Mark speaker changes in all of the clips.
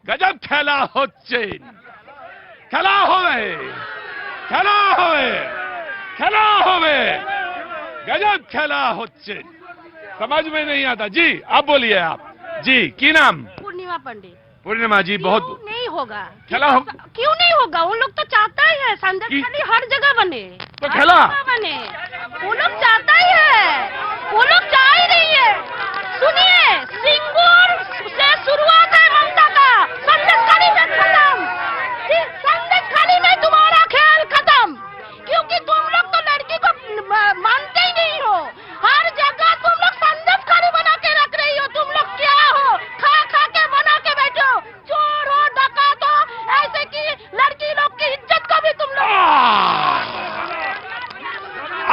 Speaker 1: গজব খেলা হচ্ছে, খেলা হবে, খেলা হবে, খেলা হবে, गजब खेला होच्छे। समझ में नहीं आता जी। आप बोलिए आप जी, की नाम?
Speaker 2: पूर्णिमा पंडित।
Speaker 1: पूर्णिमा जी, बहुत
Speaker 2: नहीं होगा,
Speaker 1: खेला हो,
Speaker 2: क्यों नहीं होगा? उन लोग तो चाहता ही है संदेश खाली हर जगह बने,
Speaker 1: तो खेला
Speaker 2: बने, वो लोग चाहता ही है, वो लोग चाह ही नहीं है। सुनिए, सिंगूर से शुरुआत है ममता का, संदेश खाली में खत्म, संदेश खाली में तुम्हारा ख्याल खत्म, क्योंकि तुम लोग तो लड़की को मानते ही नहीं हो। हर जगह तुम लोग संदेश खाली बना के रख रही हो। तुम लोग क्या हो? खा खा के बना के बैठो, चोर हो, डकैत हो, ऐसे की लड़की लोग की इज्जत को भी तुम लोग।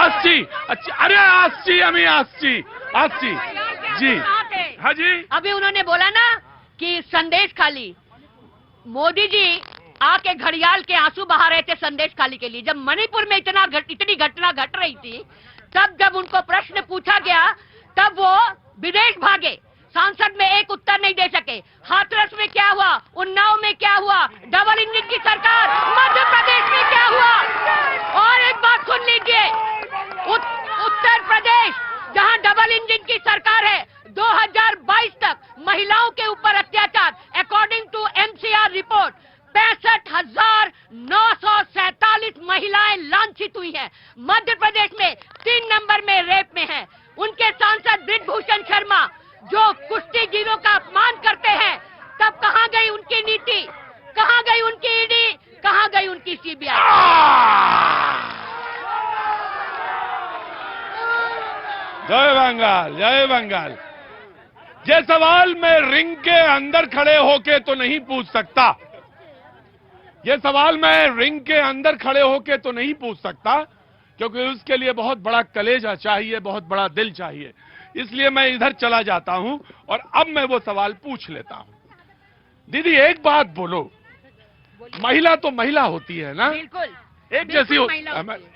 Speaker 1: अस्सी, अच्छा, अरे अस्सी, हमें अस्सी, अस्सी जी, हाँ जी।
Speaker 2: अभी उन्होंने बोला ना कि संदेश खाली, मोदी जी आके घड़ियाल के आंसू बहा रहे थे संदेश खाली के लिए। जब मणिपुर में इतनी घटना घट रही थी, तब जब उनको प्रश्न पूछा गया, तब वो विदेश भागे, सांसद में एक उत्तर नहीं दे सके। हाथरस में क्या हुआ, उन्नाव में क्या हुआ, डबल इंजन की सरकार, मध्य प्रदेश में क्या हुआ। और एक बात सुन लीजिए, उत्तर प्रदेश जहां डबल इंजन की सरकार है, 2022 तक महिलाओं के ऊपर अत्याचार, अकॉर्डिंग टू MCR रिपोर्ट 65,947 महिलाएं लांछित हुई हैं। मध्य प्रदेश में 3 नंबर में रेप में है। उनके सांसद ब्रिजभूषण शर्मा जो कुश्तीगीरों का अपमान करते हैं, तब कहां गई उनकी नीति, कहां गई उनकी ईडी, कहां गई उनकी CBI?
Speaker 1: जय बंगाल, जय बंगाल। ये सवाल मैं रिंग के अंदर खड़े होके तो नहीं पूछ सकता, ये सवाल मैं रिंग के अंदर खड़े होके तो नहीं पूछ सकता, क्योंकि उसके लिए बहुत बड़ा कलेजा चाहिए, बहुत बड़ा दिल चाहिए। इसलिए मैं इधर चला जाता हूं और अब मैं वो सवाल पूछ लेता हूं। दीदी एक बात बोलो, महिला तो महिला होती है ना?
Speaker 2: बिल्कुल
Speaker 1: एक जैसी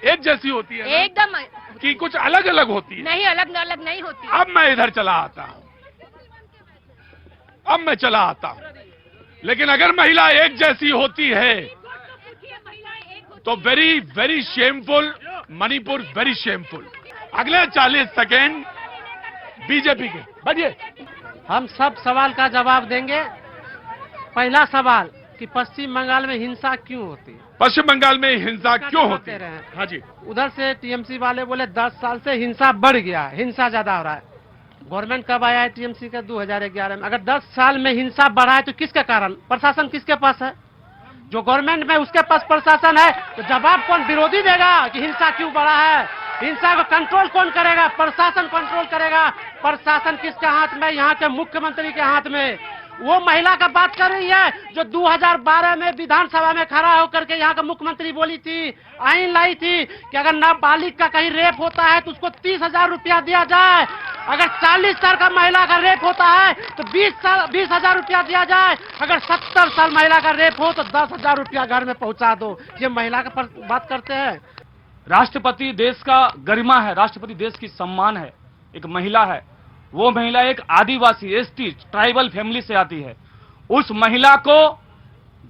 Speaker 1: एक जैसी होती है ना?
Speaker 2: एकदम,
Speaker 1: कि कुछ अलग अलग होती है?
Speaker 2: नहीं, अलग अलग नहीं होती।
Speaker 1: अब मैं इधर चला आता हूं, अब मैं चला आता हूं। लेकिन अगर महिला एक जैसी होती है तो very very shameful, Manipur very shameful. अगले 40 सेकेंड बीजेपी के बढ़िए।
Speaker 3: हम सब सवाल का जवाब देंगे। पहला सवाल कि पश्चिम बंगाल में हिंसा क्यों होती है?
Speaker 1: पश्चिम बंगाल में हिंसा क्यों होती है? हाँ जी।
Speaker 3: उधर से TMC वाले बोले 10 साल से हिंसा बढ़ गया, हिंसा ज्यादा हो रहा है। गवर्नमेंट कब आया है TMC का? 2011 में। अगर 10 साल में हिंसा बढ़ा है तो किसके कारण? प्रशासन किसके पास है? जो गवर्नमेंट में उसके पास प्रशासन है, तो जवाब कौन विरोधी देगा कि हिंसा क्यों बढ़ा है? हिंसा को कंट्रोल कौन करेगा? प्रशासन कंट्रोल करेगा। प्रशासन किसके हाथ में? यहाँ के मुख्यमंत्री के हाथ में। वो महिला का बात कर रही है जो 2012 में विधानसभा में खड़ा होकर के यहाँ का मुख्यमंत्री बोली थी, आईन लाई थी कि अगर नाबालिग का कहीं रेप होता है तो उसको 30,000 रुपया दिया जाए, अगर 40 साल का महिला का रेप होता है तो 20,000 रुपया दिया जाए, अगर 70 साल महिला का रेप हो तो 10,000 रुपया घर में पहुंचा दो। ये महिला का बात करते हैं।
Speaker 4: राष्ट्रपति देश का गरिमा है, राष्ट्रपति देश की सम्मान है। एक महिला है, वो महिला एक आदिवासी ST ट्राइबल फैमिली से आती है। उस महिला को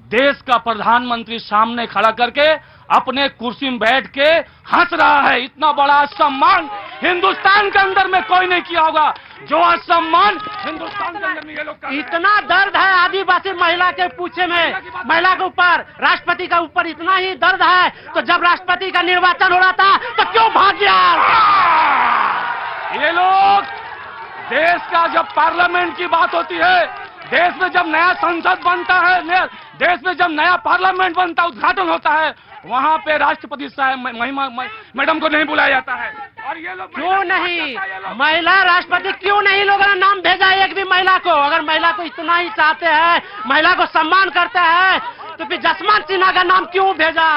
Speaker 4: देश का प्रधानमंत्री सामने खड़ा करके अपने कुर्सी में बैठ के हंस रहा है। इतना बड़ा सम्मान हिंदुस्तान के अंदर में कोई नहीं किया होगा जो सम्मान हिंदुस्तान के अंदर में ये लोग।
Speaker 3: इतना दर्द है आदिवासी महिला के पूछे में, महिला के ऊपर, राष्ट्रपति के ऊपर इतना ही दर्द है, तो जब राष्ट्रपति का निर्वाचन हो रहा था तो क्यों भाग गया?
Speaker 4: ये लोग देश का जब पार्लियामेंट की बात होती है, देश में जब नया संसद बनता है, देश में जब नया पार्लियामेंट बनता है, उद्घाटन होता है, वहां पे राष्ट्रपति साहब मैडम को नहीं बुलाया जाता है। और ये लोग
Speaker 3: क्यों नहीं? महिला राष्ट्रपति क्यों नहीं लोगों ने नाम भेजा एक भी महिला को? अगर महिला को इतना ही चाहते हैं, महिला को सम्मान करते हैं, तो फिर जसवंत सिन्हा का नाम क्यों भेजा?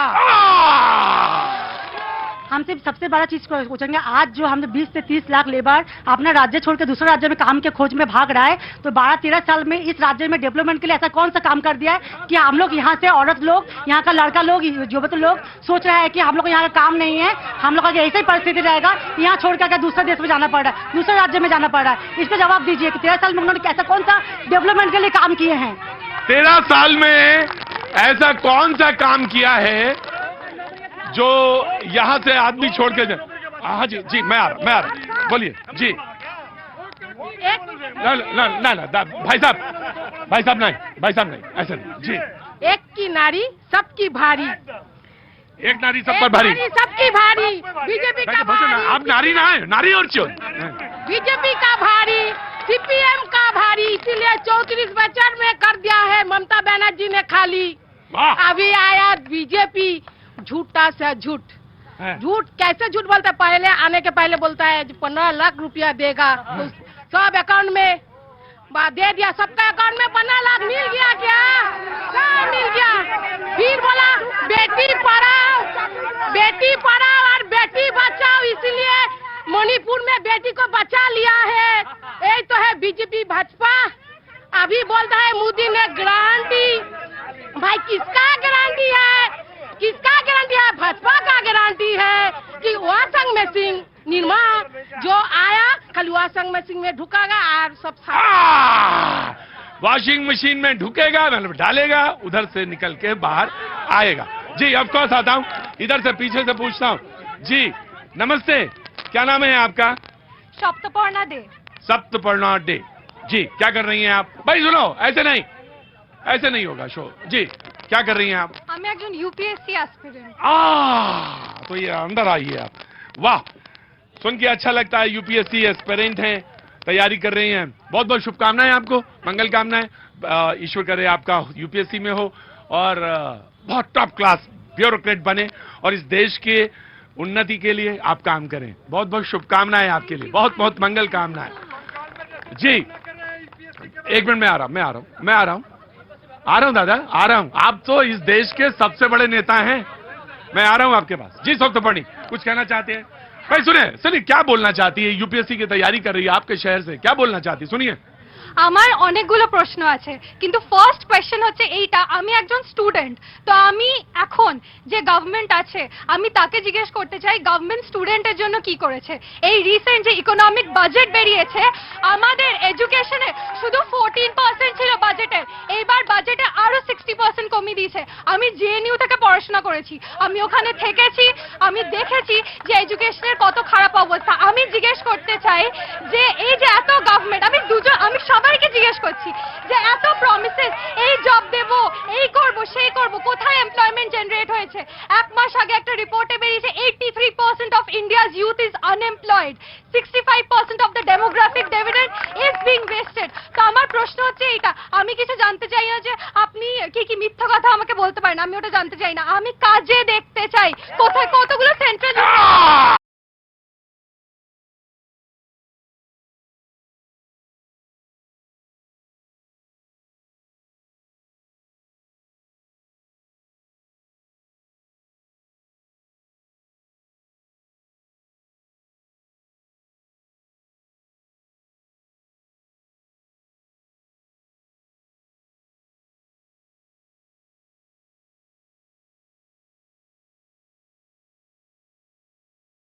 Speaker 5: हम सिर्फ सबसे बड़ा चीज को पूछेंगे, आज जो हम 20 से 30 लाख लेबर अपना राज्य छोड़ के दूसरे राज्य में काम के खोज में भाग रहा है, तो 12-13 साल में इस राज्य में डेवलपमेंट के लिए ऐसा कौन सा काम कर दिया है कि हम लोग यहाँ से औरत लोग, यहाँ का लड़का लोग, युवक लोग सोच रहा है कि हम लोग यहाँ का काम नहीं है, हम लोग का ऐसे ही परिस्थिति रहेगा, यहाँ छोड़ कर दूसरे देश में जाना पड़ रहा है, दूसरे राज्य में जाना पड़ रहा है। इसका जवाब दीजिए कि 13 साल में उन्होंने ऐसा कौन सा डेवलपमेंट के लिए काम किए हैं?
Speaker 1: 13 साल में ऐसा कौन सा काम किया है जो यहां से आदमी छोड़ के हाँ जी जी मैं आ रहा बोलिए जी। ना भाई साहब नहीं ऐसा नहीं जी।
Speaker 6: एक की नारी सबकी भारी,
Speaker 1: एक नारी सब पर भारी,
Speaker 6: सबकी भारी, बीजेपी का भारी,
Speaker 1: आप नारी ना है, नारी और चोर।
Speaker 6: बीजेपी का भारी, सीपीएम का भारी, इसीलिए 34 बचत में कर दिया है ममता बनर्जी ने खाली। अभी आया बीजेपी, झूठा से झूठ। झूठ कैसे झूठ बोलता है? पहले आने के पहले बोलता है 15 लाख रुपया देगा, तो सब अकाउंट में दे दिया, सबका अकाउंट में 15 लाख मिल गया क्या? सब मिल गया। फिर बोला बेटी पढ़ाओ और बेटी बचाओ, इसीलिए मणिपुर में बेटी को बचा लिया है। यही तो है बीजेपी भाजपा। अभी बोलता है मोदी ने गारंटी, भाई किसका गारंटी है? किसका गारंटी है? भाजपा का गारंटी है कि वॉशिंग मशीन निर्मा जो आया खाली वॉशिंग मशीन में ढुकागा और सब
Speaker 1: वॉशिंग मशीन में ढुकेगा, मतलब डालेगा, उधर से निकल के बाहर आएगा। जी ऑफ कोर्स आता हूँ, इधर से पीछे से पूछता हूँ। जी नमस्ते, क्या नाम है आपका?
Speaker 7: सप्तपर्णा दे।
Speaker 1: सप्तपर्णा डे। जी क्या कर रही हैं आप? भाई सुनो, ऐसे नहीं होगा शो। जी क्या कर रही हैं आप?
Speaker 7: আমি একজন यूपीएससी एस्पिरेंट।
Speaker 1: तो ये अंदर आइए आप। वाह, सुन के अच्छा लगता है। यूपीएससी एस्पिरेंट हैं, तैयारी कर रही हैं। बहुत बहुत शुभकामनाएं आपको, मंगल कामनाएं। ईश्वर करे आपका यूपीएससी में हो और बहुत टॉप क्लास ब्यूरोक्रेट बने और इस देश के उन्नति के लिए आप काम करें। बहुत बहुत शुभकामनाएं आपके लिए, बहुत बहुत मंगल कामनाएं। जी एक मिनट में आ रहा हूं दादा, आ रहा हूं। आप तो इस देश के सबसे बड़े नेता हैं, मैं आ रहा हूं आपके पास। जी सप्तपर्णी, कुछ कहना चाहते हैं? भाई सुनिए क्या बोलना चाहती है? यूपीएससी की तैयारी कर रही है आपके शहर से, क्या बोलना चाहती है? सुनिए।
Speaker 7: আমার অনেকগুলো প্রশ্ন আছে, কিন্তু ফার্স্ট কোয়েশ্চেন হচ্ছে এইটা, আমি একজন স্টুডেন্ট, তো আমি এখন যে গভর্নমেন্ট আছে আমি তাকে জিজ্ঞেস করতে চাই গভর্নমেন্ট স্টুডেন্টের জন্য কি করেছে। এই রিসেন্ট যে ইকোনমিক বাজেট বেরিয়েছে, আমাদের এডুকেশনে শুধু 14% ছিল বাজেটের, এইবার বাজেটে আরো 60% কমিয়ে দিয়েছে। আমি জেএনইউ থেকে পড়াশোনা করেছি, আমি ওখানে থেকেছি, আমি দেখেছি যে এডুকেশনের কত খারাপ অবস্থা। আমি জিজ্ঞেস করতে চাই যে এই যে এত গভর্নমেন্ট, আমি সবাইকে জিজ্ঞেস করছি যে এত প্রমিসেস, এই জব দেব, এই করব, সেই করব, কোথায় এমপ্লয়মেন্ট জেনারেট হয়েছে? এক মাস আগে একটা রিপোর্টে বেরিয়েছে 83% of India's youth is unemployed, 65% of the demographic dividend is being wasted. তো আমার প্রশ্ন হচ্ছে এইটা, আমি কিছু জানতে চাই না যে আপনি কি মিথ্যা কথা আমাকে বলতে পারেন, আমি ওটা জানতে চাই না, আমি কাজে দেখতে চাই কোথায় কতগুলো সেন্ট্রাল